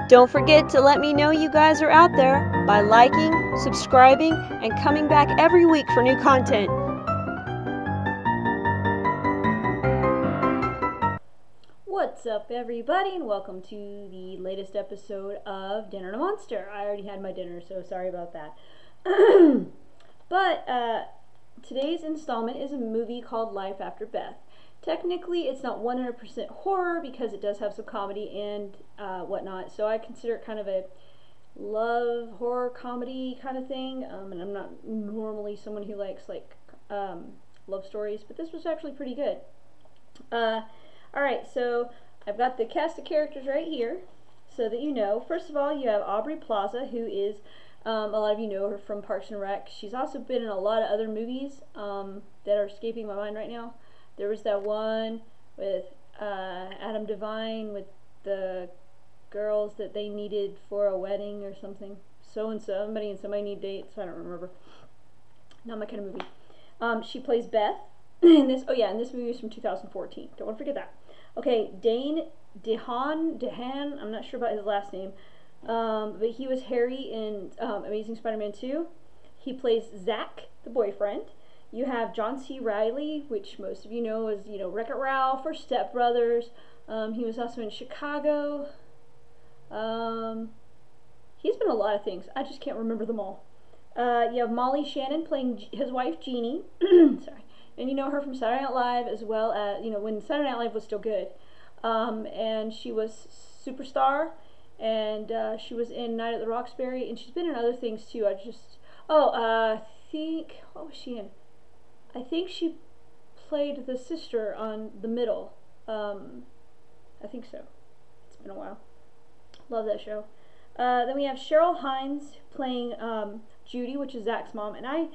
Don't forget to let me know you guys are out there by liking, subscribing, and coming back every week for new content. What's up, everybody, and welcome to the latest episode of Dinner and a Monster. I already had my dinner, so sorry about that. But today's installment is a movie called Life After Beth. Technically, it's not 100% horror because it does have some comedy and whatnot, so I consider it kind of a love, horror, comedy kind of thing, and I'm not normally someone who likes, love stories, but this was actually pretty good. Alright, so I've got the cast of characters right here, so that you know. First of all, you have Aubrey Plaza, who is, a lot of you know her from Parks and Rec. She's also been in a lot of other movies that are escaping my mind right now. There was that one with Adam Devine with the girls that they needed for a wedding or something. Somebody and somebody need dates. I don't remember. Not my kind of movie. She plays Beth in this. Oh yeah, and this movie is from 2014. Don't want to forget that. Okay, Dane, Haan. I'm not sure about his last name, but he was Harry in Amazing Spider-Man 2. He plays Zach, the boyfriend. You have John C. Reilly, which most of you know as, Wreck-It Ralph or Step Brothers. He was also in Chicago. He's been in a lot of things. I just can't remember them all. You have Molly Shannon playing his wife, Jeannie. Sorry. And you know her from Saturday Night Live, as well as, when Saturday Night Live was still good. And she was Superstar, and she was in Night at the Roxbury, and she's been in other things too. I think, what was she in? I think she played the sister on The Middle. I think so. It's been a while. Love that show. Then we have Cheryl Hines playing Judy, which is Zach's mom, and I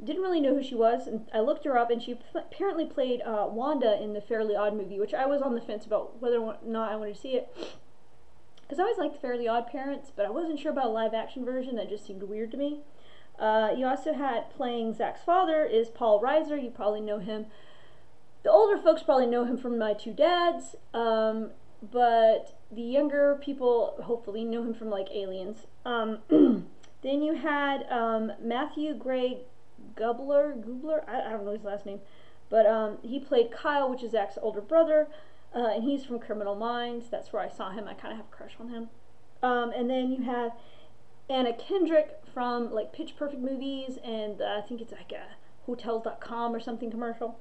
didn't really know who she was, and I looked her up, and she apparently played Wanda in the Fairly Odd movie, which I was on the fence about whether or not I wanted to see it, because I always liked the Fairly Odd Parents, but I wasn't sure about a live action version. That just seemed weird to me. You also had playing Zach's father is Paul Reiser. You probably know him. The older folks probably know him from My Two Dads, but the younger people hopefully know him from like Aliens. Then you had Matthew Gray Gubler, I don't know his last name, but he played Kyle, which is Zach's older brother, and he's from Criminal Minds. That's where I saw him. I kind of have a crush on him. And then you have Anna Kendrick from like Pitch Perfect movies, and I think it's like a Hotels.com or something commercial.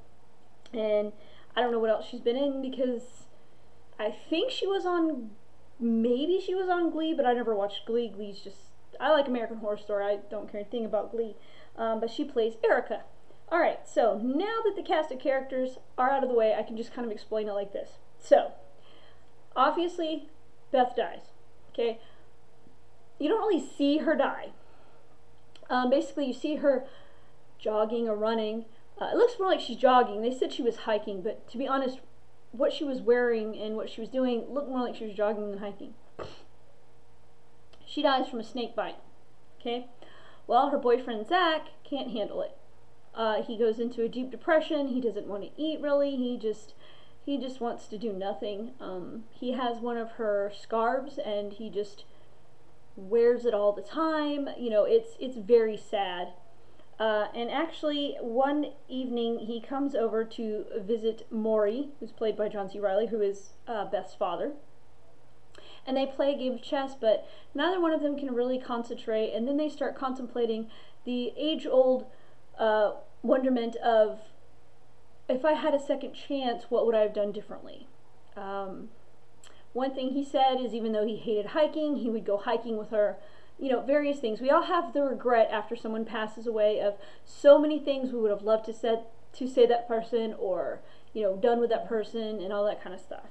And I don't know what else she's been in, because I think maybe she was on Glee, but I never watched Glee. Glee's just, I like American Horror Story. I don't care anything about Glee. But she plays Erica. Alright, so now that the cast of characters are out of the way, I can just kind of explain it like this. So, obviously, Beth dies. Okay? You don't really see her die. Basically, you see her jogging or running. It looks more like she's jogging. They said she was hiking, but to be honest, what she was wearing and what she was doing looked more like she was jogging than hiking. She dies from a snake bite. Okay? Well, her boyfriend Zach can't handle it. He goes into a deep depression. He doesn't want to eat really. He just wants to do nothing. He has one of her scarves, and he just wears it all the time. It's very sad. And actually, one evening he comes over to visit Maury, who's played by John C. Reilly, who is Beth's father. And they play a game of chess, but neither one of them can really concentrate, and then they start contemplating the age-old wonderment of, if I had a second chance, what would I have done differently? One thing he said is, even though he hated hiking, he would go hiking with her, various things. We all have the regret after someone passes away of so many things we would have loved to say that person, or, done with that person, and all that kind of stuff.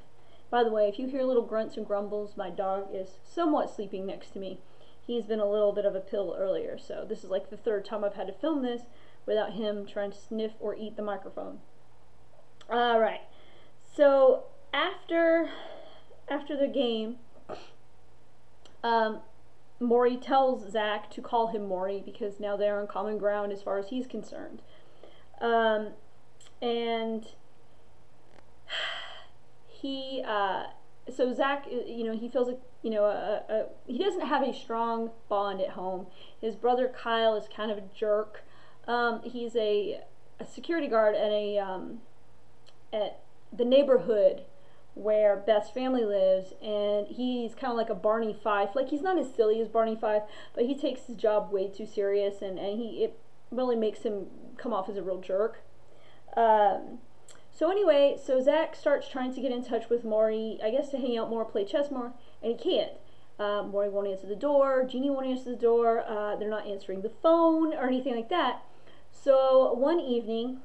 By the way, if you hear little grunts and grumbles, my dog is somewhat sleeping next to me. He's been a little bit of a pill earlier, so this is like the third time I've had to film this without him trying to sniff or eat the microphone. Alright, so after the game, Maury tells Zach to call him Maury because now they're on common ground as far as he's concerned. And he, so Zach, he feels like you know, he doesn't have a strong bond at home. His brother Kyle is kind of a jerk. He's a security guard at the neighborhood where Beth's family lives, and he's kind of like a Barney Fife. Like, he's not as silly as Barney Fife, but he takes his job way too serious, and it really makes him come off as a real jerk. So anyway, so Zach starts trying to get in touch with Maury, I guess to hang out more, play chess more, and he can't. Maury won't answer the door, Jeannie won't answer the door, they're not answering the phone or anything like that. So one evening,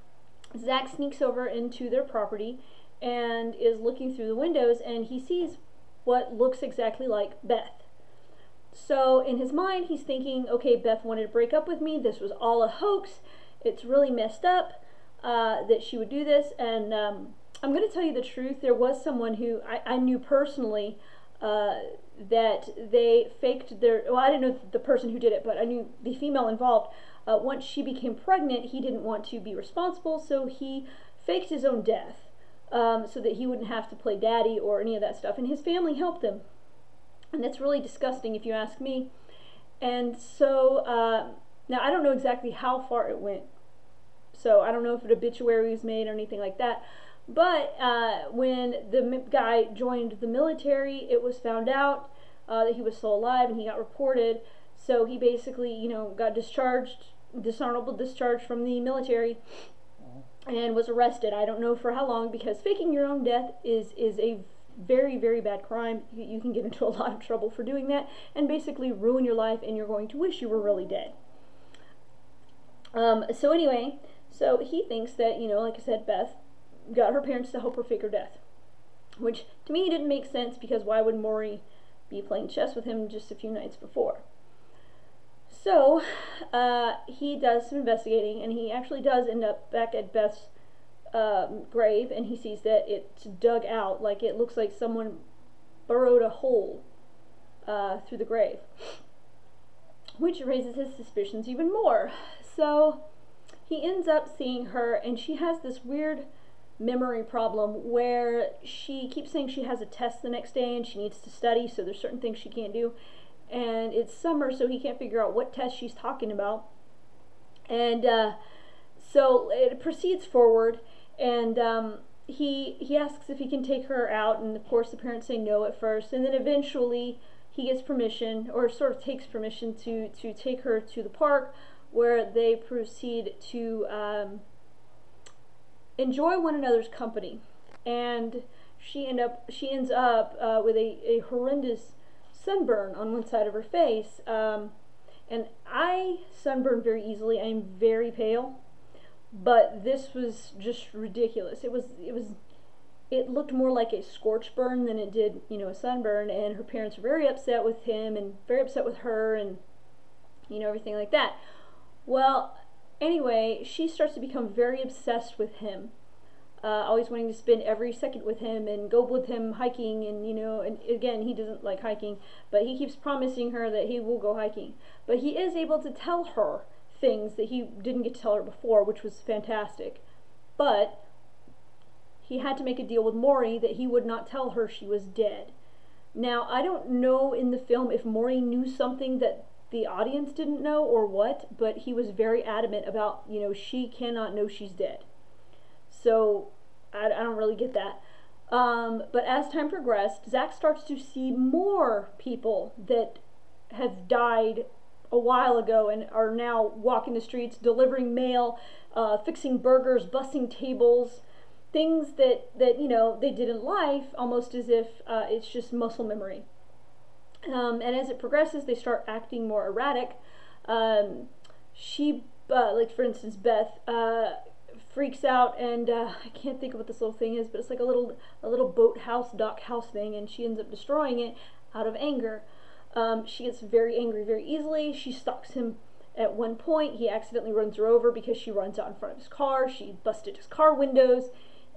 Zach sneaks over into their property and is looking through the windows, and he sees what looks exactly like Beth. So in his mind, he's thinking, okay, Beth wanted to break up with me, this was all a hoax, it's really messed up that she would do this. And I'm going to tell you the truth, there was someone who I knew personally that they faked their, well, I didn't know the person who did it, but I knew the female involved. Once she became pregnant, he didn't want to be responsible, so he faked his own death so that he wouldn't have to play daddy or any of that stuff, and his family helped him. And that's really disgusting if you ask me. And so, now I don't know exactly how far it went, so I don't know if an obituary was made or anything like that, but when the guy joined the military, it was found out that he was still alive, and he got reported. So he basically, you know, got discharged, dishonorable discharge from the military, and was arrested. I don't know for how long, because faking your own death is a very, very bad crime. You can get into a lot of trouble for doing that, and basically ruin your life, and you're going to wish you were really dead. So anyway, so he thinks that, you know, like I said, Beth got her parents to help her fake her death, which to me didn't make sense, because why would Maury be playing chess with him just a few nights before? So he does some investigating, and he actually does end up back at Beth's grave, and he sees that it's dug out, like it looks like someone burrowed a hole through the grave, which raises his suspicions even more. So he ends up seeing her, and she has this weird memory problem where she keeps saying she has a test the next day and she needs to study, so there's certain things she can't do, and it's summer, so he can't figure out what test she's talking about. And so it proceeds forward, and he asks if he can take her out, and of course the parents say no at first, and then eventually he gets permission, or sort of takes permission, to take her to the park, where they proceed to enjoy one another's company. And she ends up with a horrendous sunburn on one side of her face, and I sunburn very easily. I am very pale, but this was just ridiculous. It looked more like a scorch burn than it did, you know, a sunburn, and her parents were very upset with him and very upset with her, and you know, everything like that. Well, anyway, she starts to become very obsessed with him, always wanting to spend every second with him and go with him hiking, and you know, and again, he doesn't like hiking, but he keeps promising her that he will go hiking. But he is able to tell her things that he didn't get to tell her before, which was fantastic. But he had to make a deal with Maury that he would not tell her she was dead. Now, I don't know in the film if Maury knew something that the audience didn't know or what, but he was very adamant about, you know, she cannot know she's dead. So I don't really get that. But as time progressed, Zach starts to see more people that have died a while ago and are now walking the streets, delivering mail, fixing burgers, bussing tables, things that you know, they did in life, almost as if it's just muscle memory. And as it progresses, they start acting more erratic. She, like for instance, Beth, freaks out, and I can't think of what this little thing is, but it's like a little boat house, dock house thing, and she ends up destroying it out of anger. She gets very angry very easily. She stalks him at one point. He accidentally runs her over because she runs out in front of his car. She busted his car windows,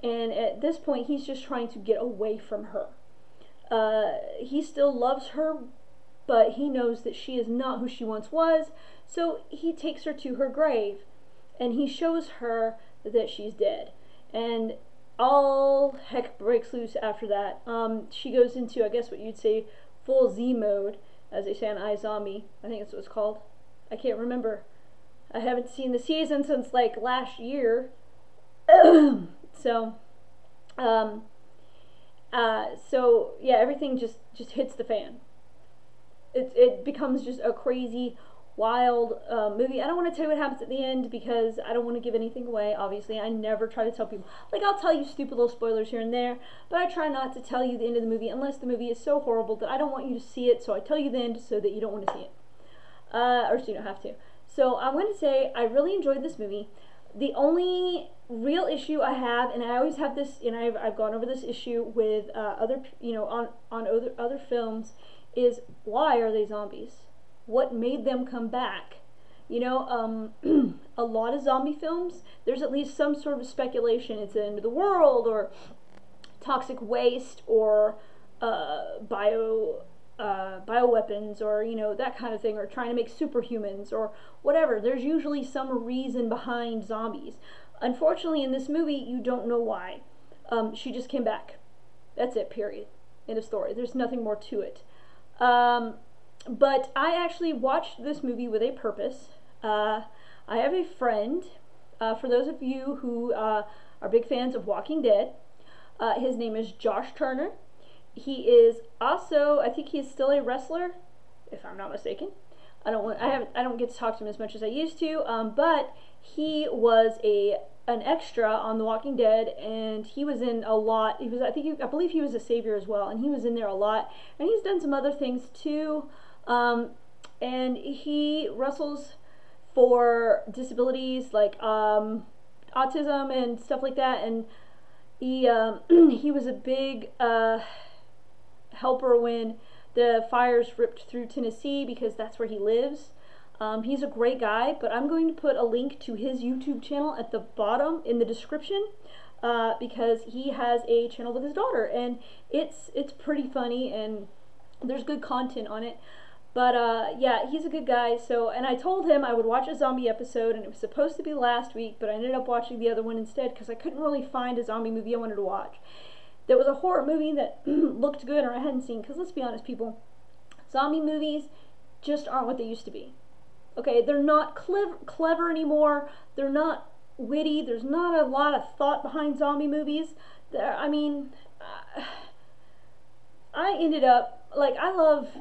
and at this point, he's just trying to get away from her. He still loves her, but he knows that she is not who she once was, so he takes her to her grave, and he shows her that she's dead. And all heck breaks loose after that. She goes into, I guess what you'd say, full Z mode, as they say on iZombie. I think that's what it's called. I can't remember. I haven't seen the season since like last year. So, so yeah, everything just hits the fan. It becomes just a crazy, wild movie. I don't want to tell you what happens at the end because I don't want to give anything away. Obviously, I never try to tell people. Like, I'll tell you stupid little spoilers here and there, but I try not to tell you the end of the movie unless the movie is so horrible that I don't want you to see it. So I tell you the end so that you don't want to see it, or so you don't have to. So I'm going to say I really enjoyed this movie. The only real issue I have, and I always have this, and I've gone over this issue with other, on other films, is why are they zombies? What made them come back? A lot of zombie films, there's at least some sort of speculation. It's the end of the world, or toxic waste, or bioweapons, or that kind of thing, or trying to make superhumans, or whatever. There's usually some reason behind zombies. Unfortunately, in this movie, you don't know why. She just came back. That's it, period. End of story. There's nothing more to it. But I actually watched this movie with a purpose. I have a friend, for those of you who are big fans of Walking Dead, his name is Josh Turner. He is also, I think he is still a wrestler, if I'm not mistaken. I don't get to talk to him as much as I used to, but he was an extra on The Walking Dead, and he was in a lot. I believe he was a savior as well, and he was in there a lot. And he's done some other things too. And he wrestles for disabilities like autism and stuff like that. And he was a big helper when the fires ripped through Tennessee, because that's where he lives. He's a great guy, but I'm going to put a link to his YouTube channel at the bottom in the description, because he has a channel with his daughter, and it's pretty funny, and there's good content on it. But yeah, he's a good guy. So, and I told him I would watch a zombie episode, and it was supposed to be last week, but I ended up watching the other one instead because I couldn't really find a zombie movie I wanted to watch. There was a horror movie that looked good or I hadn't seen, because let's be honest, people, zombie movies just aren't what they used to be. Okay, they're not clever anymore. They're not witty. There's not a lot of thought behind zombie movies. I mean, I ended up, like, I love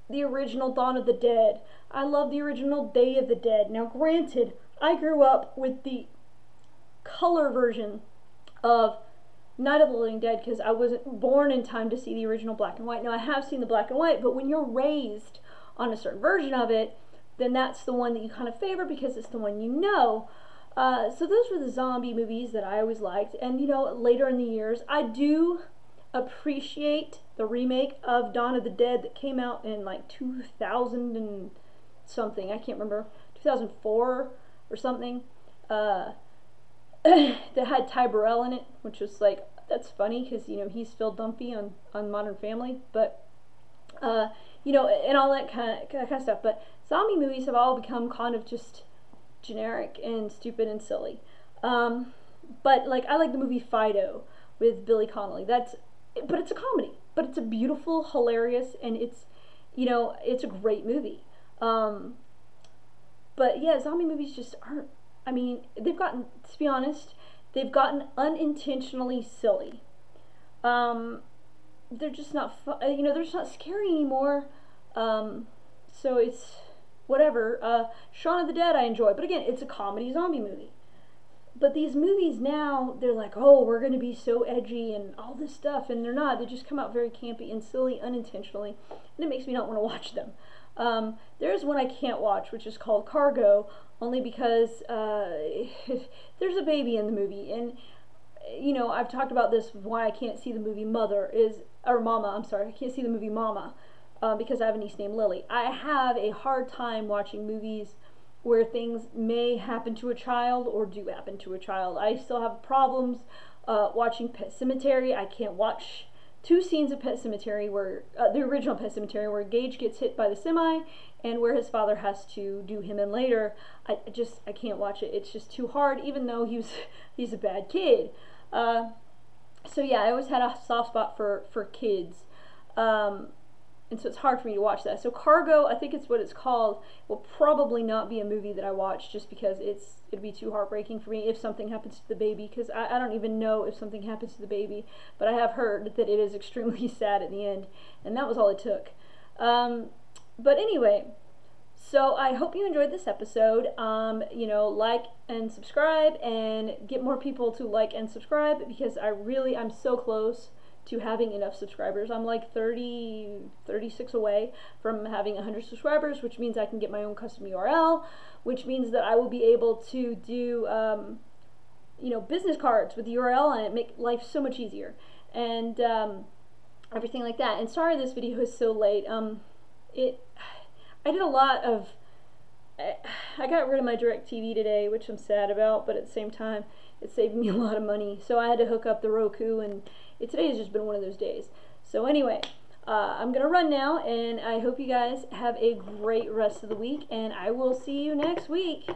the original Dawn of the Dead. I love the original Day of the Dead. Now, granted, I grew up with the color version of Night of the Living Dead because I wasn't born in time to see the original black and white. Now, I have seen the black and white, but when you're raised on a certain version of it, then that's the one that you kind of favor because it's the one you know. So those were the zombie movies that I always liked. And, later in the years, I do appreciate the remake of Dawn of the Dead that came out in like 2000 and something. I can't remember. 2004 or something. That had Ty Burrell in it, which was like, that's funny because, he's Phil Dunphy on Modern Family. But, and all that kind of stuff. But zombie movies have all become kind of just generic and stupid and silly. But like, I like the movie Fido with Billy Connolly. But it's a comedy. But it's a beautiful, hilarious, and it's a great movie. But yeah, zombie movies just aren't. I mean, they've gotten, to be honest, they've gotten unintentionally silly. They're just not they're just not scary anymore. So it's whatever. Shaun of the Dead I enjoy, but again, it's a comedy zombie movie. But these movies now, they're like, oh, we're going to be so edgy and all this stuff, and they're not. They just come out very campy and silly unintentionally, and it makes me not want to watch them. There's one I can't watch, which is called Cargo, only because there's a baby in the movie, and I've talked about this, why I can't see the movie Mama, I'm sorry, I can't see the movie Mama, because I have a niece named Lily. I have a hard time watching movies where things may happen to a child or do happen to a child. I still have problems watching Pet Sematary. I can't watch 2 scenes of Pet Sematary where, the original Pet Sematary, where Gage gets hit by the semi and where his father has to do him in later. I can't watch it. It's just too hard, even though he's a bad kid. So yeah, I always had a soft spot for kids. and so it's hard for me to watch that. So Cargo, I think it's what it's called, will probably not be a movie that I watch, just because it'd be too heartbreaking for me if something happens to the baby, because I don't even know if something happens to the baby, but I have heard that it is extremely sad at the end, and that was all it took. But anyway, so I hope you enjoyed this episode. You know, like and subscribe, and get more people to like and subscribe, because I'm so close to having enough subscribers. I'm like 36 away from having 100 subscribers, which means I can get my own custom URL, which means that I will be able to do, you know, business cards with the URL on it, make life so much easier, and everything like that. And sorry this video is so late. I did a lot of, I got rid of my DirecTV today, which I'm sad about, but at the same time, it saved me a lot of money. So I had to hook up the Roku, and today has just been one of those days. So anyway, I'm going to run now, and I hope you guys have a great rest of the week, and I will see you next week.